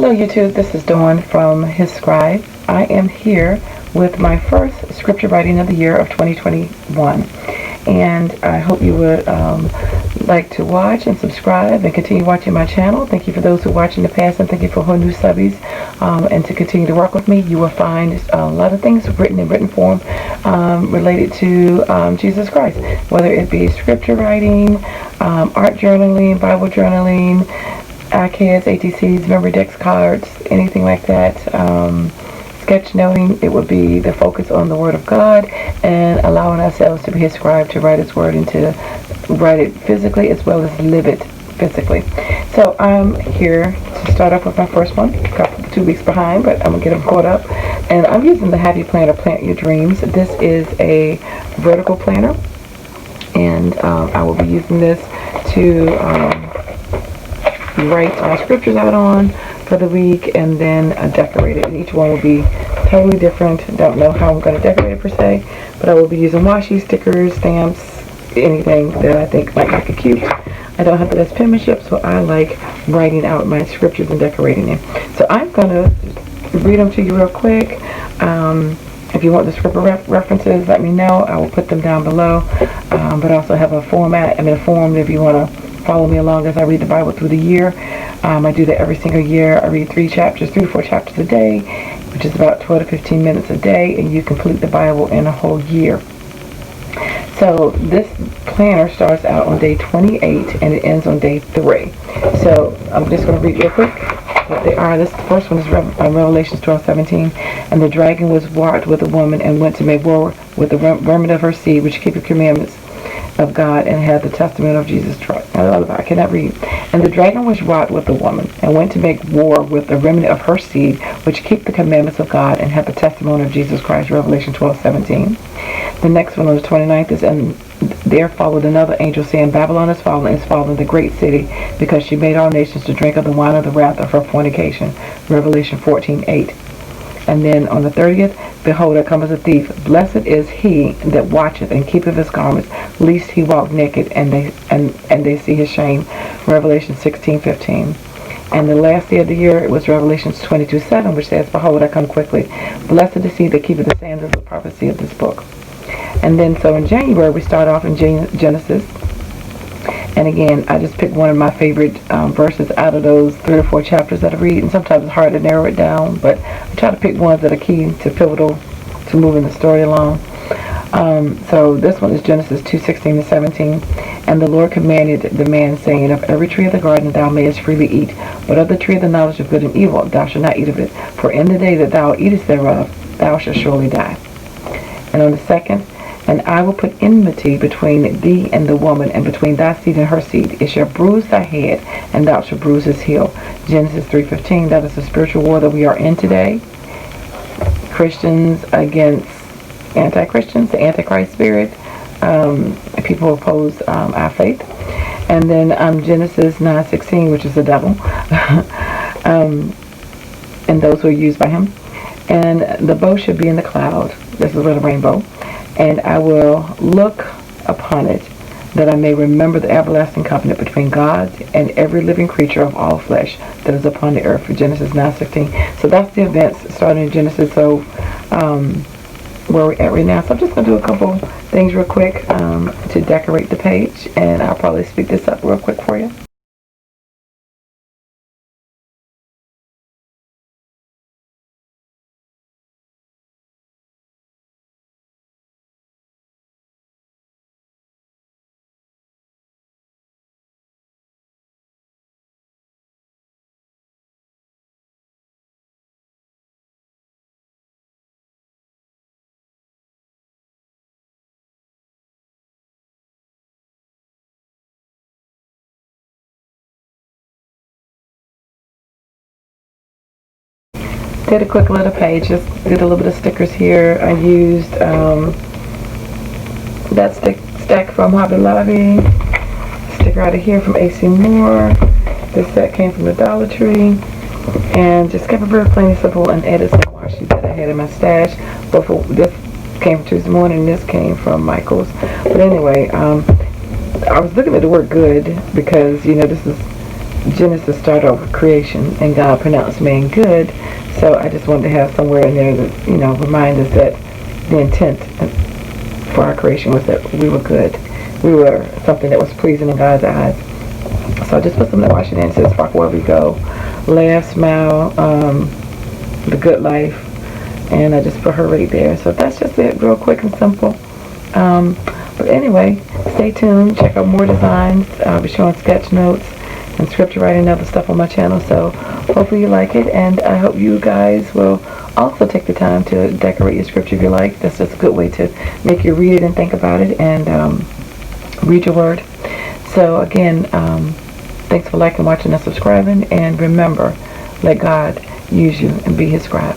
Hello YouTube, this is Dawn from hzscribe. I am here with my first scripture writing of the year of 2021, and I hope you would like to watch and subscribe and continue watching my channel. Thank you for those who watched in the past, and thank you for who new subbies, and to continue to work with me. You will find a lot of things written in written form related to Jesus Christ, whether it be scripture writing, art journaling, Bible journaling, iCads, ATCs, memory decks, cards, anything like that. Sketchnoting, it would be the focus on the Word of God and allowing ourselves to be His scribe, to write His Word and to write it physically as well as live it physically. So I'm here to start off with my first one. A couple 2 weeks behind, but I'm going to get them caught up. And I'm using the Happy Planner, Plant Your Dreams. This is a vertical planner, and I will be using this to write my scriptures out on for the week, and then decorate it. And each one will be totally different. Don't know how I'm going to decorate it per se, but I will be using washi, stickers, stamps, anything that I think might make it cute. I don't have the best penmanship, so I like writing out my scriptures and decorating them. So I'm going to read them to you real quick. If you want the scripture references, let me know. I will put them down below. But I also have a form if you want to follow me along as I read the Bible through the year. I do that every single year. I read 3 to 4 chapters a day, which is about 12 to 15 minutes a day, and you complete the Bible in a whole year. So this planner starts out on day 28 and it ends on day 3. So I'm just going to read real quick what they are. This first one is Revelation 12:17. And the dragon was wrought with a woman and went to make war with the remnant of her seed, which keep the commandments of God and had the testimony of Jesus Christ. I cannot read. And the dragon was wrought with the woman and went to make war with the remnant of her seed, which keep the commandments of God and have the testimony of Jesus Christ. Revelation 12:17. The next one on the 29th is, and there followed another angel saying, Babylon is fallen, the great city, because she made all nations to drink of the wine of the wrath of her fornication. Revelation 14:8. And then on the 30th, behold, there cometh a thief. Blessed is he that watcheth and keepeth his garments, lest he walk naked, and they see his shame. Revelation 16:15. And the last day of the year, it was Revelation 22:7, which says, behold, I come quickly. Blessed is he that keepeth the sayings of the prophecy of this book. And then so in January, we start off in Genesis. And again, I just picked one of my favorite verses out of those 3 or 4 chapters that I read. And sometimes it's hard to narrow it down, but I try to pick ones that are key to pivotal to moving the story along. So this one is Genesis 2:16-17. And the Lord commanded the man, saying, of every tree of the garden thou mayest freely eat, but of the tree of the knowledge of good and evil thou shalt not eat of it. For in the day that thou eatest thereof, thou shalt surely die. And on the 2nd, and I will put enmity between thee and the woman, and between thy seed and her seed. It shall bruise thy head, and thou shalt bruise his heel. Genesis 3:15. That is the spiritual war that we are in today. Christians against anti-Christians, the Antichrist spirit. People oppose our faith. And then Genesis 9:16, which is the devil, and those who are used by him. And the bow should be in the cloud. This is where the rainbow. And I will look upon it, that I may remember the everlasting covenant between God and every living creature of all flesh that is upon the earth. For Genesis 9:16. So that's the events starting in Genesis. So where we're at right now. So I'm just going to do a couple things real quick to decorate the page, and I'll probably speed this up real quick for you. Did a quick little page, just did a little bit of stickers here. I used that stack from Hobby Lobby, sticker out of here from AC Moore. This set came from the Dollar Tree, and just kept it very plain and simple, and added some washi that I had in my stash. Both this came from Tuesday Morning, and this came from Michael's. But anyway, I was looking at the word good, because this is Genesis started off with creation, and God pronounced man good. So I just wanted to have somewhere in there that, remind us that the intent for our creation was that we were good. We were something that was pleasing in God's eyes. So I just put something that wash it in. It says, "Spark wherever we go. Laugh, smile, the good life." And I just put her right there. So that's just it, real quick and simple. But anyway, stay tuned. Check out more designs. I'll be showing sketch notes and scripture writing and other stuff on my channel. So hopefully you like it, and I hope you guys will also take the time to decorate your scripture if you like. That's just a good way to make you read it and think about it and read your word. So again, thanks for liking, watching, and subscribing. And remember, let God use you and be his scribe.